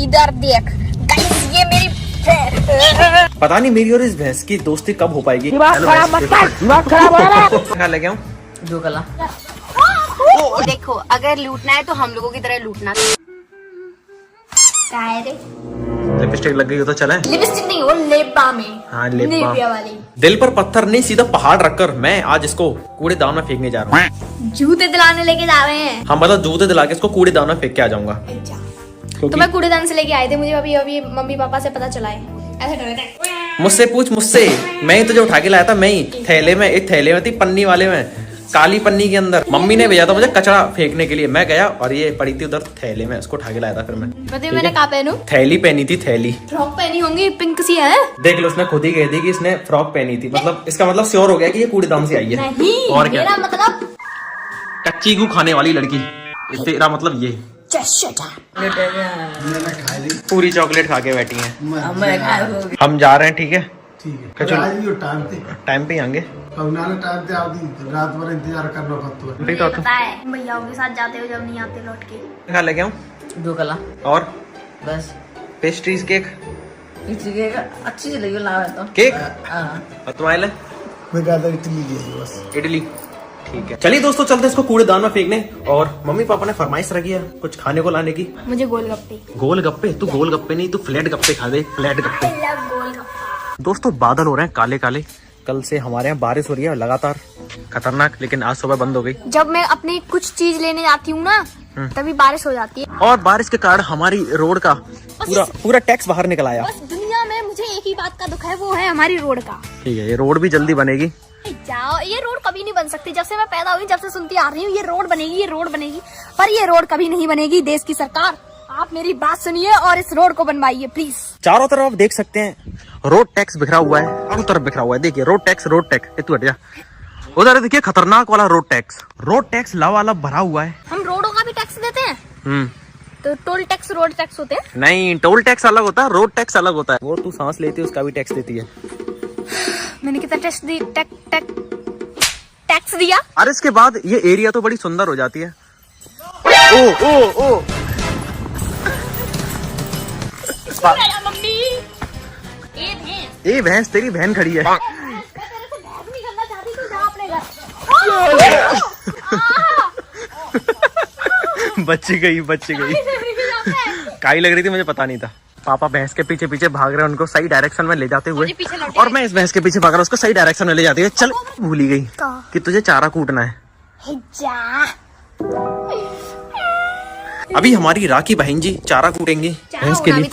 इधर देख गाइस, ये मेरी पता नहीं मेरी और इस भैंस की दोस्ती कब हो पाएगी। खा ले गया हूँ 2 कला। देखो अगर लूटना है तो हम लोगों की तरह लूटना। क्या है रे? लिपस्टिक लग गई हो तो चले। लिपस्टिक नहीं हो, लेप बाम है। हाँ लेप बाम नेविया वाली। दिल पर पत्थर नहीं सीधा पहाड़ रखकर मैं आज इसको कूड़ेदान में फेंकने जा रहा हूँ। जूते दिलाने लेके जा रहे हैं हम मतलब जूते दिला के इसको कूड़ेदान में फेंक के आ जाऊंगा। तो मैं कूड़ेदान से लेके आए थे, मुझे अभी मम्मी पापा से पता चला है। ऐसे डर रहे थे। मुझसे पूछ, मुझसे मैं ही तुझे उठा के लाया था। मैं ही थैले में, एक थैले में थी पन्नी वाले में, काली पन्नी के अंदर मम्मी ने भेजा था मुझे कचरा फेंकने के लिए। मैं गया और ये पड़ी थी उधर थैले में, उसको उठा के लाया था। फिर मैंने कहा पहनू, थैली पहनी थी, थैली फ्रॉक पहनी होंगी, पिंक सी है। देख लो उसने खुद ही कह दी कि इसने फ्रॉक पहनी थी। मतलब इसका मतलब श्योर हो गया कि ये कूड़ेदान से आई है। नहीं, और क्या, मेरा मतलब कच्ची गू खाने वाली लड़की। तेरा मतलब ये पूरी चॉकलेट खा के बैठी है। हम जा रहे हैं, ठीक है? टाइम पे ही आएंगे। रात भर इंतजार करना पता है भैयाओं के साथ जाते हो जब नहीं आते लौट के। खा ले गया हूँ 2 कला और बस। पेस्ट्रीज, केक अच्छी लगी लावा तो केक। हाँ। और तुम्हारे लिए मैं कहता इडली लिए बस। इडली, ठीक है। चलिए दोस्तों चलते हैं इसको कूड़ेदान में फेंकने। और मम्मी पापा ने फरमाइश रखी है कुछ खाने को लाने की। मुझे गोलगप्पे। गोलगप्पे? तू गोलगप्पे नहीं, तू फ्लैट गप्पे खा दे, फ्लैट गप्पे। गोलगप्पा। दोस्तों बादल हो रहे हैं काले काले। कल से हमारे यहाँ बारिश हो रही है लगातार, खतरनाक, लेकिन आज सुबह बंद हो गई। जब मैं अपनी कुछ चीज लेने जाती हूँ ना तभी बारिश हो जाती है। और बारिश के कारण हमारी रोड का पूरा टैक्स बाहर निकल आया। बस दुनिया में मुझे एक ही बात का दुख है, वो है हमारी रोड का। ठीक है, ये रोड भी जल्दी बनेगी। जाओ, ये रोड कभी नहीं बन सकती। जब से मैं पैदा हुई, जब से सुनती आ रही हूँ ये रोड बनेगी, ये रोड बनेगी, पर ये रोड कभी नहीं बनेगी। देश की सरकार, आप मेरी बात सुनिए और इस रोड को बनवाइए प्लीज। चारों तरफ आप देख सकते हैं रोड टैक्स बिखरा हुआ है, चारों तरफ बिखरा हुआ है। देखिए रोड टैक्स, तू हट जा। उधर देखिए खतरनाक वाला रोड टैक्स लबालब भरा हुआ है। हम रोडों का भी टैक्स देते हैं। तो टोल टैक्स, रोड टैक्स होते हैं। नहीं, टोल टैक्स अलग होता है, रोड टैक्स अलग होता है। वो तू सांस लेती है उसका भी टैक्स देती है। मैंने कितना टैक्स दिया। और इसके बाद ये एरिया तो बड़ी सुंदर हो जाती है। ओ मम्मी, ए भैंस, तेरी बहन खड़ी है। बच गई काई लग रही थी, मुझे पता नहीं था। पापा भैंस के पीछे पीछे भाग रहे हैं, उनको सही डायरेक्शन में ले जाते हुए, और मैं इस भैंस के पीछे भाग रहा हूँ, उसको सही डायरेक्शन में ले जाती है। चल, भूल ही गई कि तुझे चारा कूटना है। अभी हमारी राखी बहन जी चारा कूटेंगी भैंस के लिए।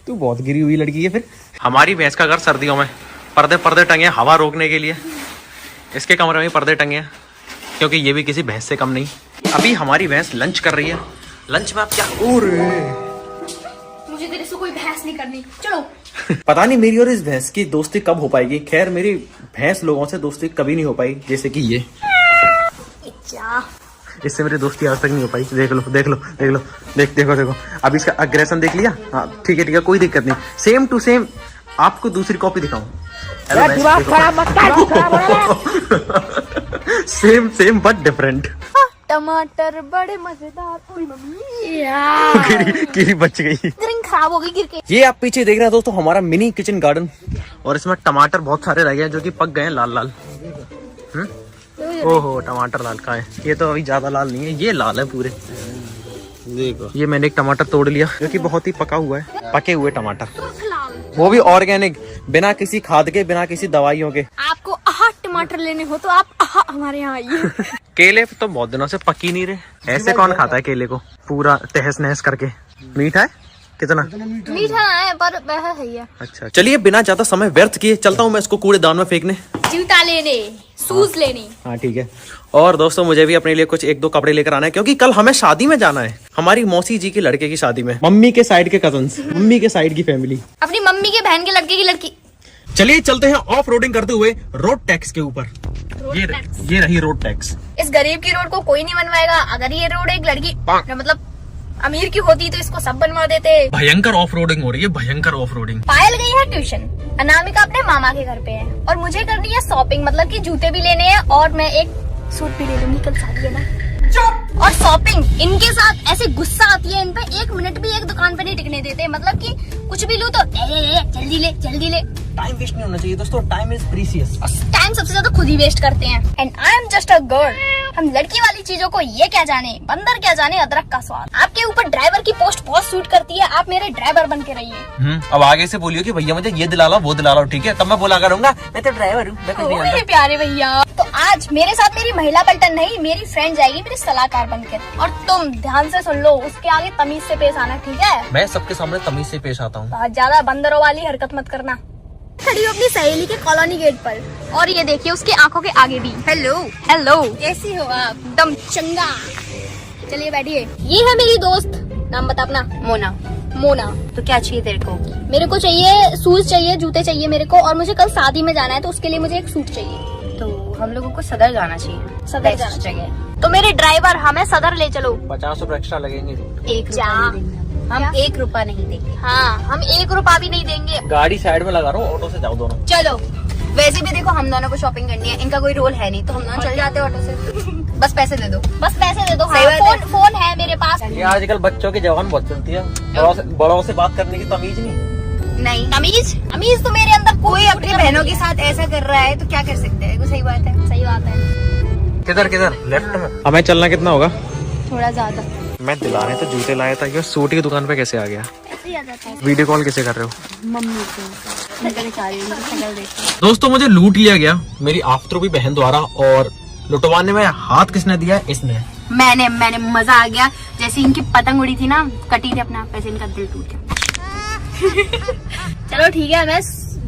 तू बहुत गिरी हुई लड़की है। फिर हमारी भैंस का घर सर्दियों में पर्दे टंगे हवा रोकने के लिए। इसके कमरे में पर्दे टंगे हैं क्योंकि ये भी किसी भैंस से कम नहीं। अभी हमारी भैंस लंच कर रही है। लंच में आप क्या? मुझे तेरे से कोई बहस नहीं करनी, चलो। पता नहीं मेरी और इस भैंस की दोस्ती कब हो पाएगी। खैर मेरी भैंस लोगों से दोस्ती कभी नहीं हो पाई, जैसे कि ये। इससे मेरी दोस्ती आज तक नहीं हो पाई। देखो अभी इसका अग्रेशन देख लिया। हाँ ठीक है, कोई दिक्कत नहीं। सेम टू सेम आपको दूसरी कॉपी दिखाऊं। Same but different. टमाटर बड़े मजेदार। मम्मी गिरी बच गई, खराब हो गई गिर के। ये आप पीछे देख रहे हैं दोस्तों हमारा मिनी किचन गार्डन, और इसमें टमाटर बहुत सारे रह गए जो कि पक गए हैं लाल। ओहो, टमाटर लाल का है। ये तो अभी ज्यादा लाल नहीं है, ये लाल है पूरे। देखो ये मैंने एक टमाटर तोड़ लिया जो कि बहुत ही पका हुआ है, पके हुए टमाटर, वो भी ऑर्गेनिक, बिना किसी खाद के, बिना किसी दवाइयों के। आपको टमाटर लेने हो तो आप हमारे यहाँ आइए। केले तो बहुत दिनों से पक ही नहीं रहे। ऐसे कौन खाता है केले को पूरा तहस नहस करके? मीठा है कितना? मीठा है पर वह सही है। अच्छा चलिए बिना ज्यादा समय व्यर्थ किए चलता हूँ मैं इसको कूड़ेदान में फेंकने। जूता लेने, शूज लेने। हाँ ठीक है। और दोस्तों मुझे भी अपने लिए कुछ 1-2 कपड़े लेकर आना है क्योंकि कल हमें शादी में जाना है, हमारी मौसी जी के लड़के की शादी में। मम्मी के साइड के कजन्स, मम्मी के साइड की फैमिली, अपनी मम्मी के बहन के लड़के की लड़की। चलिए चलते हैं ऑफ रोडिंग करते हुए रोड टैक्स के ऊपर। ये रही रोड टैक्स। इस गरीब की रोड को कोई नहीं बनवाएगा। अगर ये रोड एक लड़की मतलब अमीर की होती तो इसको सब बनवा देते। भयंकर ऑफ रोडिंग हो रही है, भयंकर ऑफ रोडिंग। पायल गई है ट्यूशन, अनामिका अपने मामा के घर पे है, और मुझे करनी है शॉपिंग, मतलब कि जूते भी लेने हैं और मैं एक सूट भी ले लूंगी, कल शादी है ना। और शॉपिंग इनके साथ ऐसे गुस्सा आती है इन पे, 1 मिनट भी एक दुकान पे नहीं टिकने देते। मतलब कि कुछ भी लूं तो जल्दी ले जल्दी ले। टाइम वेस्ट नहीं होना चाहिए दोस्तों, टाइम इज प्रीशियस। और टाइम सबसे ज्यादा खुद ही वेस्ट करते हैं। And I am just a girl. हम लड़की वाली चीजों को ये क्या जाने, बंदर क्या जाने अदरक का स्वाद। आपके ऊपर ड्राइवर की पोस्ट बहुत सूट करती है, आप मेरे ड्राइवर बन के रहिए। अब आगे से बोलियो कि भैया मुझे ये दिला लो वो दिला लो, ठीक है? तब मैं बोला करूंगा मैं तो ड्राइवर हूँ, मैं कुछ नहीं मेरे जानता। प्यारे भैया, तो आज मेरे साथ मेरी महिला पलटन नहीं, मेरी फ्रेंड जाएगी मेरी सलाहकार बनकर। और तुम ध्यान से सुन लो, उसके आगे तमीज से पेश आना, ठीक है? मैं सबके सामने तमीज से पेश आता हूँ। बहुत ज्यादा बंदरों वाली हरकत मत करना। खड़ी हूँ अपनी सहेली के कॉलोनी गेट पर, और ये देखिए उसकी आंखों के आगे भी। हेलो हेलो, कैसी हो आप? एकदम चंगा। चलिए बैठिए। ये है मेरी दोस्त, नाम बता अपना। मोना। मोना। तो क्या चाहिए तेरे को? मेरे को चाहिए शूज चाहिए, जूते चाहिए मेरे को, और मुझे कल शादी में जाना है तो उसके लिए मुझे एक सूट चाहिए। तो हम लोगों को सदर जाना चाहिए। सदर जाना चाहिए। तो मेरे ड्राइवर हमें सदर ले चलो। 50 रुपए एक्स्ट्रा लगेंगे। 1 जा। रुपया नहीं देंगे हम। क्या? 1 रुपया नहीं देंगे। हाँ, हम 1 रुपया भी नहीं देंगे। गाड़ी साइड में लगा रहा हूँ, ऑटो से जाओ दोनों। चलो, वैसे भी देखो हम दोनों को शॉपिंग करनी है, इनका कोई रोल है नहीं, तो हम दोनों चल जाते हैं ऑटो से। बस पैसे दे दो। बस पैसे दे दो। सही हाँ, बात है। फोन है मेरे पास। ये आजकल बच्चों की जवान बहुत चलती है, बड़ों से बात करने की तमीज नहीं। नहीं, तमीज तमीज तो मेरे अंदर कोई अपनी बहनों के साथ ऐसा कर रहा है तो क्या कर सकते हैं? सही बात है। सही बात है। किधर किधर? लेफ्ट में। हमें चलना कितना होगा? थोड़ा ज्यादा मैं दिलाने तो जूते लाया था, ये सूट की दुकान पे कैसे आ गया? ऐसे ही आ जाता है। वीडियो कॉल कैसे कर रहे हो? मम्मी को शक्ल देखो। दोस्तों मुझे लूट लिया गया मेरी आफ्टरबी बहन द्वारा, और लुटवाने में हाथ किसने दिया? इसने। मैंने मजा आ गया। जैसे इनकी पतंग उड़ी थी ना, कटी थी अपना, वैसे इनका दिल टूट गया। चलो ठीक है, मैं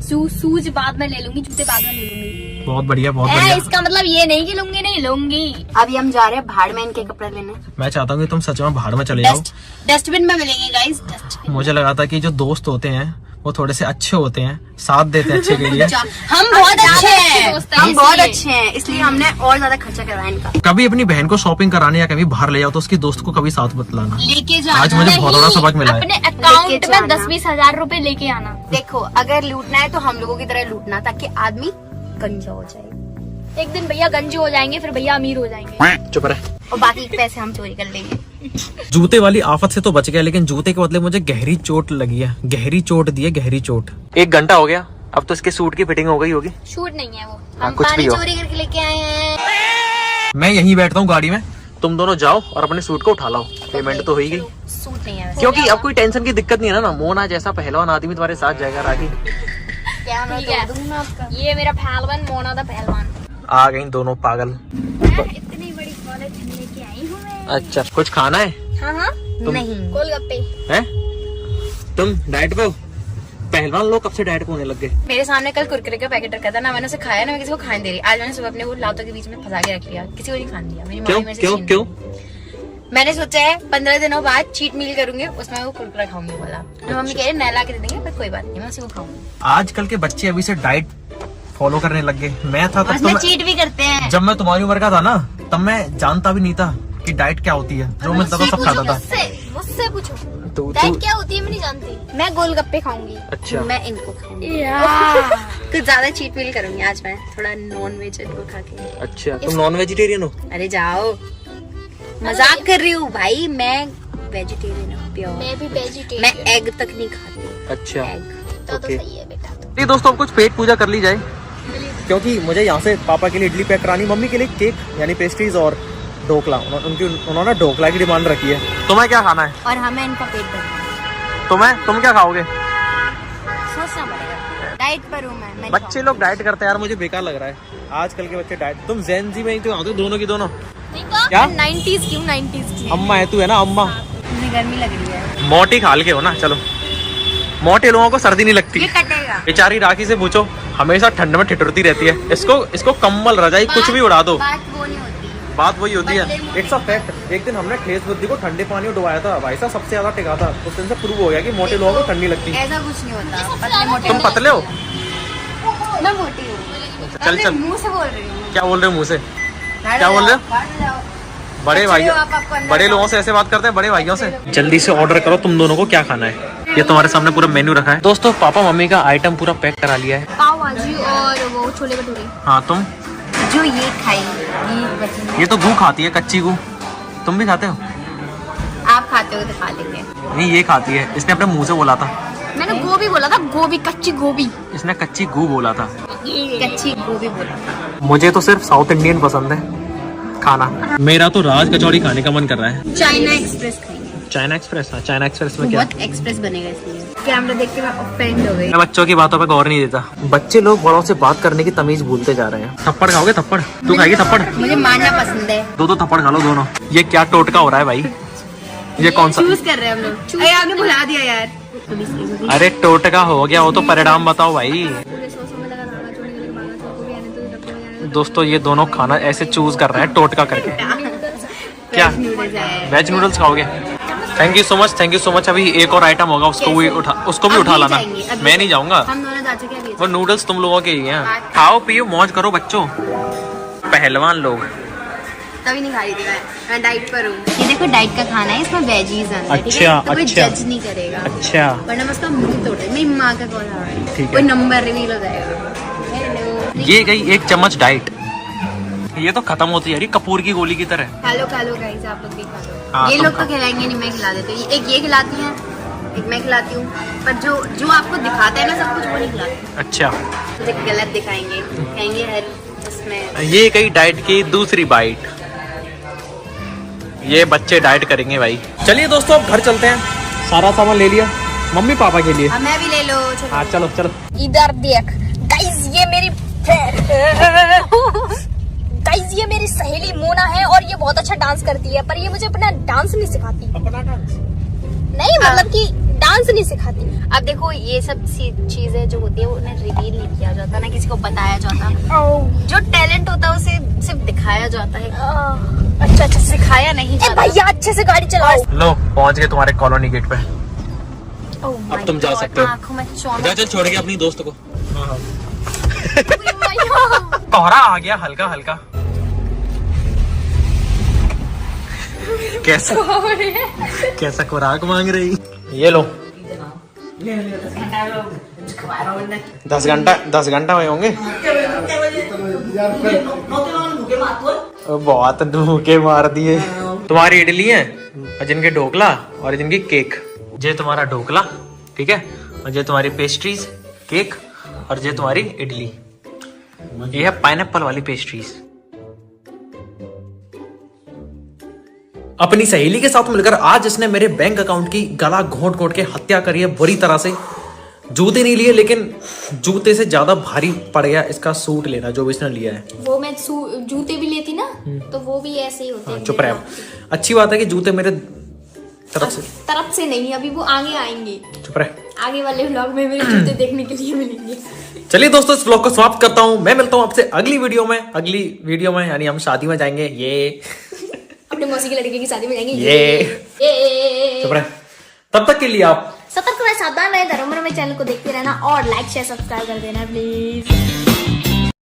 सूज बाद में ले लूंगी, जूते बाद में ले लूंगी। बहुत बढ़िया बहुत बढ़िया। इसका मतलब ये नहीं कि लूंगी नहीं लूंगी। अभी हम जा रहे हैं भाड़ में इनके कपड़े लेने। मैं चाहता हूँ कि तुम सच में भाड़ में चले जाओ। डस्टबिन में मिलेंगे गाइस, डस्टबिन। मुझे लगा था कि जो दोस्त होते हैं वो थोड़े से अच्छे होते हैं, साथ देते हैं अच्छे के लिए। हम बहुत अच्छे हैं, दोस्त हैं, हम बहुत इसलिए। अच्छे हैं, इसलिए हमने और ज्यादा खर्चा करवाया इनका। कभी अपनी बहन को शॉपिंग कराने या कभी बाहर ले जाओ तो उसकी दोस्त को कभी साथ मत लाना। लेके जाना। आज मुझे बहुत बड़ा सबक मिला है। अपने अकाउंट लेके में जाना। 10-20 हजार रूपए लेके आना। देखो, अगर लूटना है तो हम लोगों की तरह लूटना, ताकि आदमी गंजा हो जाए। एक दिन भैया गंजे हो जाएंगे, फिर भैया अमीर हो जाएंगे। चुप रहे। और बाकी के पैसे हम चोरी कर लेंगे। जूते वाली आफत से तो बच गया, लेकिन जूते के बदले मुझे गहरी चोट लगी है। गहरी चोट दी है, गहरी चोट। 1 घंटा हो गया, अब तो इसके सूट की फिटिंग हो गई होगी। शूट नहीं है वो। हाँ, हम कुछ पानी भी हो। चोरी करके लेके आए हैं। मैं यहीं बैठता हूँ गाड़ी में, तुम दोनों जाओ और अपने सूट को उठा लाओ। पेमेंट तो हो ही गई, सूट नहीं है वैसे। क्योंकि अब कोई टेंशन की दिक्कत नहीं है ना। मोना जैसा पहलवान आदमी तुम्हारे साथ जाएगा राखी। क्या मैं ठीक है। दे दूंगा आपका। ये मेरा पहलवान, मोना दा पहलवान। आ गई दोनों पागल। इतनी बड़ी पॉलिथीन लेके आई हूँ मैं। अच्छा, कुछ खाना है? हाँ हाँ, नहीं, गोलगप्पे। हैं? तुम डाइट पे हो? पहलवान लोग कब से डाइट पे होने लग गए? मेरे सामने कल कुरकुरे का पैकेट रखा था ना, मैंने उसे खाया ना, मैं किसी को खाने दे रही। आज मैंने सुबह अपने वो लातों के बीच में फंसा के रख लिया, किसी को नहीं खाने दिया। मेरी क्यों मम्मी मेरे से क्यों छीन क्यों? ली। मैंने सोचा है 15 दिनों बाद चीट मील करूंगी, उसमें वो कुरकुरा खाऊंगी बोला। तो मम्मी कह रही नहला के दे देंगे, पर कोई बात नहीं, मैं उसी को खाऊंगी। आजकल के बच्चे अभी से डाइट फॉलो करने लग गए। मैं था तब उसमें तो चीट भी करते हैं। जब मैं तुम्हारी उम्र का था ना, तब मैं जानता भी नहीं था कि डाइट क्या होती है। जो मिलता था सब खाता था। मुझसे पूछो तू डाइट क्या होती है, मैं नहीं जानती। मैं गोलगप्पे खाऊंगी। अच्छा, मैं इनको खाऊंगी। कुछ ज्यादा चीट मील करूंगी आज मैं, थोड़ा नॉन वेज इनको खा के। अच्छा तुम नॉन वेजिटेरियन हो? अरे जाओ, मजाक कर रही हूँ भाई, मैं वेजिटेरियन हूँ प्योर। मैं भी मैं वेजिटेरियन। एग तक नहीं खाती। अच्छा एग। तो ओके। सही है बेटा। तो ये दोस्तों कुछ पेट पूजा कर ली जाए, क्योंकि मुझे यहाँ से पापा के लिए इडली पैक करानी, मम्मी के लिए केक यानी पेस्ट्रीज और ढोकला। उन्होंने ढोकला की डिमांड रखी है। तुम्हें क्या खाना है? और हमें इनका पेट भरना तुम क्या खाओगे? है। सोचना पड़ेगा। डाइट पर हूँ मैं नहीं बच्चे लोग डाइट करते हैं यार, मुझे बेकार लग रहा है आजकल के बच्चे डाइट। तुम जेन जी में ही तो आते हो दोनों की दोनों। नहीं तो क्या? 90s क्यों 90s की? अम्मा है तू, है ना अम्मा? खाऊंगी। मुझे गर्मी लग रही है। मोटी खाल के हो ना। चलो, मोटे लोगों को सर्दी नहीं लगती। ये कटेगा। बेचारी राखी से पूछो, हमेशा ठंड में ठिठुरती रहती है। इसको कम्बल रजाई कुछ भी उड़ा दो, बात वो नहीं होती। बात वही होती है। बदले मोटे। It's a fact. एक दिन हमने ठेस बुद्धि को ठंडे पानी में डुबाया था, भाई साहब सबसे ज्यादा टिका था। उस दिन से प्रूव हो गया कि मोटे लोगों को ठंडी लगती है। ऐसा कुछ नहीं होता। पतले मोटे तुम पतले हो? मैं मोटी हूँ। चल चल, मुंह से बोल रही हूँ। क्या बोल रहे हो मुंह से? क्या बोल रहे हो? बड़े भाई, बड़े लोगों से ऐसे बात करते हैं, बड़े भाइयों से। जल्दी से ऑर्डर करो, तुम दोनों को क्या खाना है। ये तुम्हारे सामने पूरा मेन्यू रखा है। दोस्तों पापा मम्मी का आइटम पूरा पैक करा लिया है। पाव भाजी और वो छोले भटूरे। हाँ तुम? जो ये खाई ये बची। ये तो गू खाती है, कच्ची गू। तुम भी खाते हो? आप खाते हो तो खा लेंगे। नहीं, ये खाती है, इसने अपने मुंह से बोला था। मैंने गोभी बोला था, गोभी, कच्ची गोभी। इसने कच्ची गू बोला था। कच्ची गोभी बोला था। मुझे तो सिर्फ साउथ इंडियन पसंद है खाना। मेरा तो राज कचौड़ी खाने का मन कर रहा है। चाइना एक्सप्रेस खाएंगे। China express? हाँ, चाइना एक्सप्रेस में क्या? बहुत एक्सप्रेस बनेगा इसलिए। कैमरा देख के मैं ऑफेंड हो गई। मैं बच्चों की बातों पे गौर नहीं देता। बच्चे लोग बड़ों से बात करने की तमीज भूलते जा रहे हैं। थप्पड़ खाओगे? थप्पड़? तू खाएगी थप्पड़? मुझे मारना पसंद है। दो थप्पड़ खा लो दोनों। ये क्या टोटका हो रहा है भाई? ये कौन सा? चूज कर रहे हैं हम लोग। अरे आपने भुला दिया यार। अरे टोटका हो गया, वो तो परिणाम बताओ भाई। दोस्तों ये दोनों खाना ऐसे चूज कर रहे हैं टोटका करके। क्या वेज नूडल्स खाओगे? Thank you so much, thank you so much. अभी एक और आइटम होगा, उसको भी उठा लाना। मैं नहीं जाऊंगा, हम दोनों जा चुके हैं। वो नूडल्स तुम लोगों के ही हैं। खाओ पियो मौज करो बच्चों, पहलवान लोग। तभी नहीं खा रही थी मैं डाइट पर हूँ। ये देखो डाइट का खाना है, इसमें वेजीज है। अच्छा, तो कोई अच्छा। जज नहीं करेगा। अच्छा वरना मैं उसका मुंह तोड़े। मेरी माँ का कॉल आ रहा है, ठीक है। कोई नंबर रिवील हो जाएगा। हेलो। ये गई एक चम्मच डाइट। ये तो खत्म होती है कपूर की गोली की तरह। खा लो गाइस, आप लोग भी खा लो। हाँ, ये तुम लोग तो खा। खिलाएंगे नहीं, मैं खिला देती हूँ। एक ये खिलाती हैं, एक मैं खिलाती हूँ। पर जो आपको दिखाता है ना सब कुछ, वो नहीं खिलाते। अच्छा, मुझे गलत दिखाएंगे, कहेंगे हर उसमें। ये गई डाइट की दूसरी बाइट। ये बच्चे डाइट करेंगे भाई। चलिए दोस्तों अब घर चलते हैं, सारा सामान ले लिया मम्मी पापा के लिए। अब मैं भी ले लो। हाँ चलो चलो। इधर देख गाइस, ये मेरी गाइस ये मेरी सहेली मोना है और ये बहुत अच्छा डांस करती है, पर ये मुझे अपना डांस नहीं सिखाती। अपना डांस? नहीं मतलब कि डांस नहीं सिखाती। अब देखो ये सब चीजें जो होती है वो उन्हें रिवील नहीं किया जाता, ना किसी को बताया जाता। जो टैलेंट होता है उसे सिर्फ दिखाया जाता है। अच्छा अच्छा सिखाया नहीं जाता। भैया अच्छे से गाड़ी चलाओ। लो पहुंच गए तुम्हारे कॉलोनी गेट पे। Oh अब तुम जा God, सकते हो। आँखों में चौंक। जा, चल छोड़ के अपनी दोस्त को। कोहरा आ गया हल्का हल्का। कैसा कैसा खुराक मांग रही? ये लो 10 घंटा हुए होंगे। बहुत धूके मार दिए। तुम्हारी इडली है और जिनके ढोकला और जिनकी केक। ये तुम्हारा ढोकला, ठीक है, और ये तुम्हारी पेस्ट्रीज केक, और ये तुम्हारी इडली। ये है पाइनएप्पल वाली पेस्ट्रीज। अपनी सहेली के साथ मिलकर आज इसने मेरे बैंक अकाउंट की गला घोंट घोंट के हत्या करी है बुरी तरह से। जूते नहीं लिए, लेकिन जूते से ज्यादा भारी पड़ गया इसका सूट लेना जो भी इसने लिया है। वो मैं जूते भी लेती ना तो वो भी ऐसे ही होते हैं। चुप रहे। अच्छी बात है कि जूते मेरे तरफ से नहीं, अभी वो आगे आएंगे। चुप रहे। आगे वाले व्लॉग में मेरे जूते देखने के लिए मिलेंगे। चलिए दोस्तों इस व्लॉग को समाप्त करता हूँ। मैं मिलता हूँ आपसे अगली वीडियो में यानी हम शादी में जाएंगे। ये अपने मौसी के लड़के की शादी में जाएंगे। ये चुप रहे। तब तक के लिए आप सतर्क रहे, सावधान रहे, धर्म में चैनल को देखते रहना और लाइक शेयर सब्सक्राइब कर देना प्लीज।